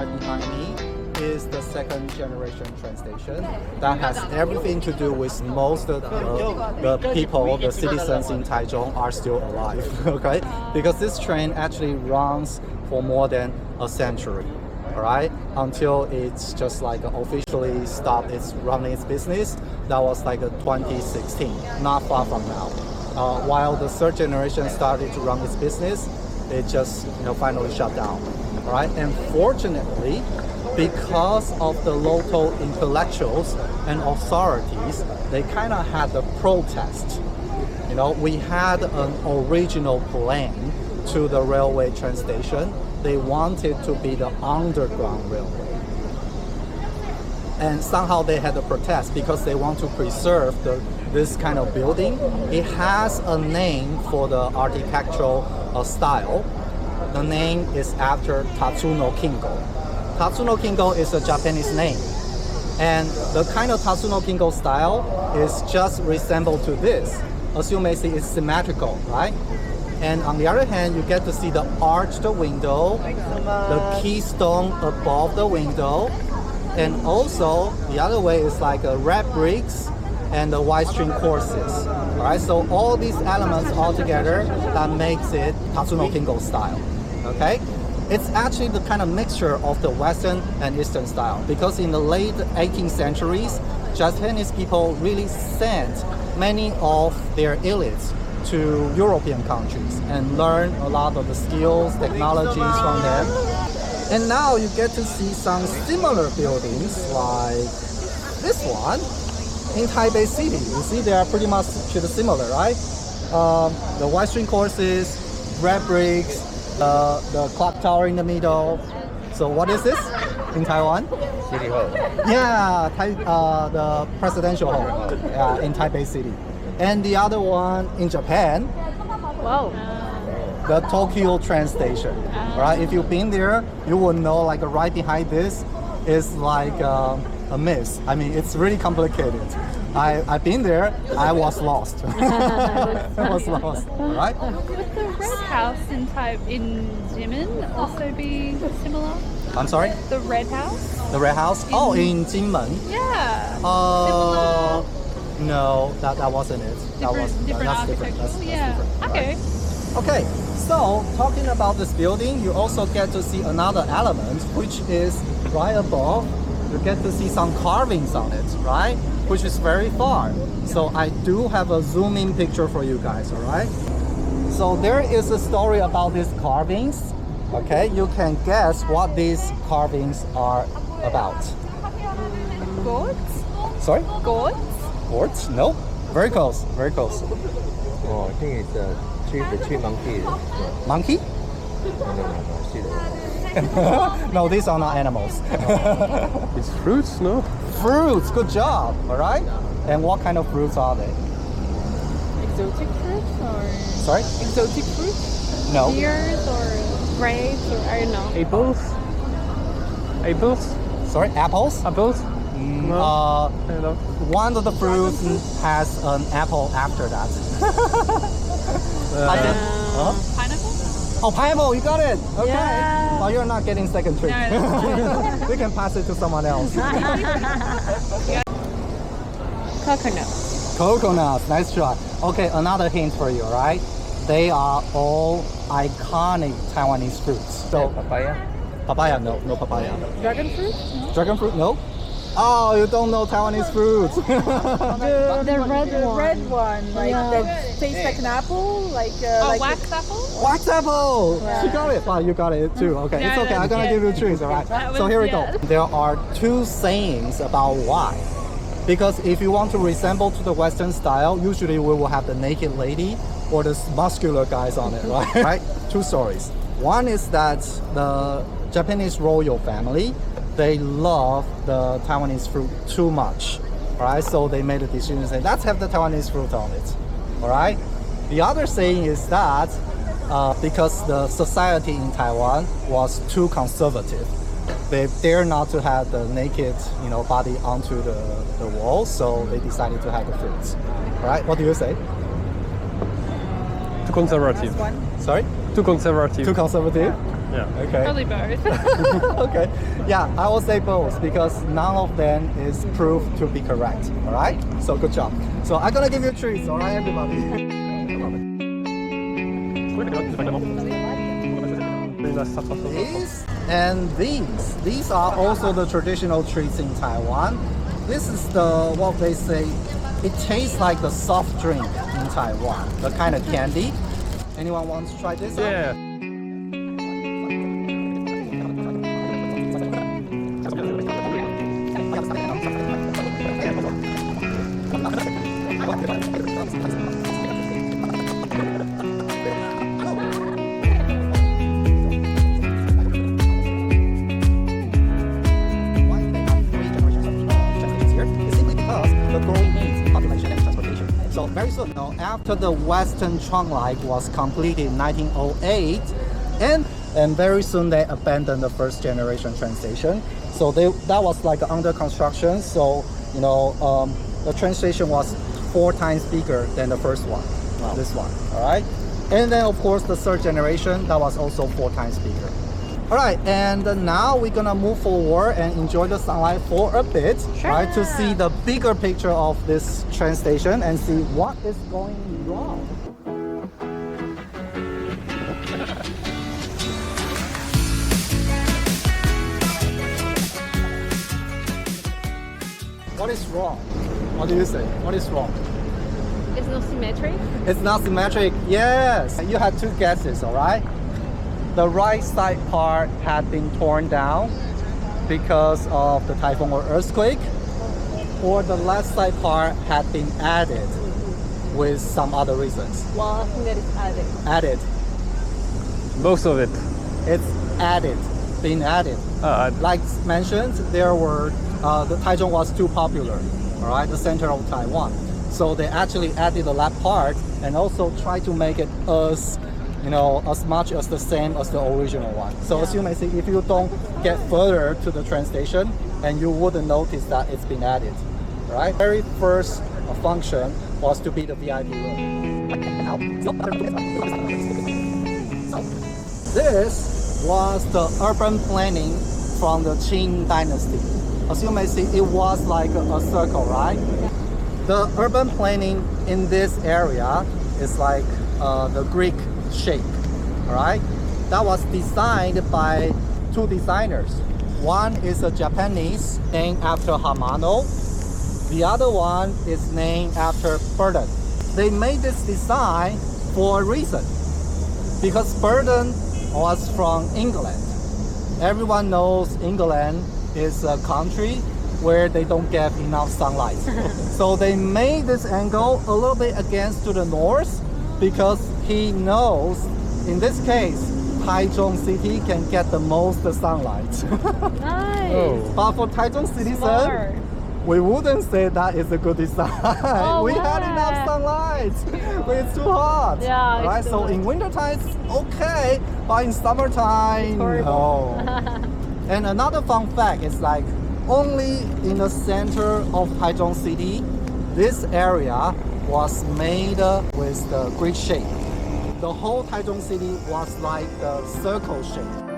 right behind me is the second generation train station that has everything to do with most of the people, the citizens in Taichung are still alive, okay? Because this train actually runs for more than a century, all right? Until it's just like officially stopped its running its business. That was like 2016, not far from now. While the third generation started to run its business, it just finally shut down, all right? And fortunately, because of the local intellectuals and authorities, they kind of had a protest. We had an original plan to the railway train station. They wanted to be the underground railway. And somehow they had a protest because they want to preserve this kind of building. It has a name for the architectural style. The name is after Tatsuno Kingo. Tatsuno Kingo is a Japanese name. And the kind of Tatsuno Kingo style is just resembled to this. As you may see, it's symmetrical, right? And on the other hand, you get to see the arched window, the keystone above the window, and also the other way is like a red bricks and the white string courses. All right, so all these elements all together that makes it Tatsuno Kingo style. Okay. It's actually the kind of mixture of the Western and Eastern style because in the late 18th centuries, Japanese people really sent many of their elites to European countries and learn a lot of the skills, technologies from them. And now you get to see some similar buildings like this one in Taipei City. You see they are pretty much similar, right? The white string courses, red bricks, the clock tower in the middle. So what is this in Taiwan? City Hall. Yeah, the presidential hall in Taipei City. And the other one in Japan, Wow. the Tokyo train station. Right? If you've been there, you will know like right behind this is like a maze. I mean, it's really complicated. I've been there. I was lost. I was lost. Right? Would the red house in Jimin also be similar? I'm sorry. The red house? The red house. In Jinmen. Yeah. Uh, no, that wasn't it. That's different. That's yeah. different. Okay. Right? Okay. So talking about this building, you also get to see another element, which is right above. You get to see some carvings on it, right? Which is very far. So I do have a zoom in picture for you guys, all right? So there is a story about these carvings. Okay, you can guess what these carvings are about. Gourds? Sorry? Gourds? Gourds? No. Very close, very close. Oh, I think it's the tree monkey. Monkey? No, No, these are not animals. It's fruits, no? Fruits, good job, all right? And what kind of fruits are they? Exotic fruits or? Sorry? Exotic fruits? No. Pears or grapes or I don't know. Apples? Apples? Sorry, apples? Apples? No. I don't know. One of the fruits has an apple after that. Huh? Pineapple? Oh, pineapple, you got it. Okay. Yeah. Well, you're not getting second trick. No, We can pass it to someone else. Coconut. Coconuts, nice try. Okay, another hint for you, all right? They are all iconic Taiwanese fruits. So, papaya. papaya, no papaya. Dragon fruit? Dragon fruit, no? Oh, you don't know Taiwanese fruits. The red one. Like Yeah. that tastes like an apple, like Wax apple? Wax apple! Yeah. She got it. Wow, you got it too. Okay, Yeah, it's okay. I'm gonna yeah. give you trees, alright? That So was- here we go. yeah. There are two sayings about why. Because if you want to resemble to the Western style, usually we will have the naked lady or the muscular guys on it, right? Right? Two stories. One is that the Japanese royal family, they love the Taiwanese fruit too much, right? So they made a decision to say, let's have the Taiwanese fruit on it, all right? The other saying is that because the society in Taiwan was too conservative, they dare not to have the naked, body onto the wall, so they decided to have the fruits, right? What do you say? Too conservative. Sorry? Too conservative. Too conservative? Yeah. Okay. Probably both. Okay. Yeah, I will say both because none of them is proved to be correct. All right. So good job. So I'm gonna give you treats. All right, everybody. These and these are also the traditional treats in Taiwan. This is the what they say. It tastes like the soft drink in Taiwan, the kind of candy. Anyone wants to try this? out? Yeah. So very soon, after the Western trunk line was completed in 1908, and very soon they abandoned the first generation train station. So that was like under construction. So the train station was 4 times bigger than the first one. Wow. This one, all right. And then of course the third generation that was also 4 times bigger. All right, and now we're gonna move forward and enjoy the sunlight for a bit, right, to see the bigger picture of this train station and see what is going wrong. What is wrong? What do you say? What is wrong? It's not symmetric. It's not symmetric. Yes. You had 2 guesses, all right? The right side part had been torn down because of the typhoon or earthquake, or the left side part had been added with some other reasons. Well, I think that is added. Added. Most of it. It's added. Been added. Like mentioned, there were the Taichung was too popular, all right, the center of Taiwan. So they actually added the left part and also tried to make it as much as the same as the original one. So as you may see, if you don't get further to the train station, and you wouldn't notice that it's been added, right? Very first function was to be the VIP room. This was the urban planning from the Qing dynasty. As you may see, it was like a circle, right? The urban planning in this area is like the Greek shape, all right? That was designed by 2 designers. One is a Japanese named after Hamano. The other one is named after Burton. They made this design for a reason, because Burton was from England. Everyone knows England is a country where they don't get enough sunlight. So they made this angle a little bit against to the north, because he knows, in this case, Taichung City can get the most sunlight. Nice. Oh. But for Taichung citizen, we wouldn't say that is a good design. Oh, we had wow. enough sunlight, but it's too hot. Yeah, it's right. too So hot. in wintertime it's okay, but in summertime, no. And another fun fact is like only in the center of Taichung City, this area was made with the Greek shape. The whole Taichung City was like the circle shape.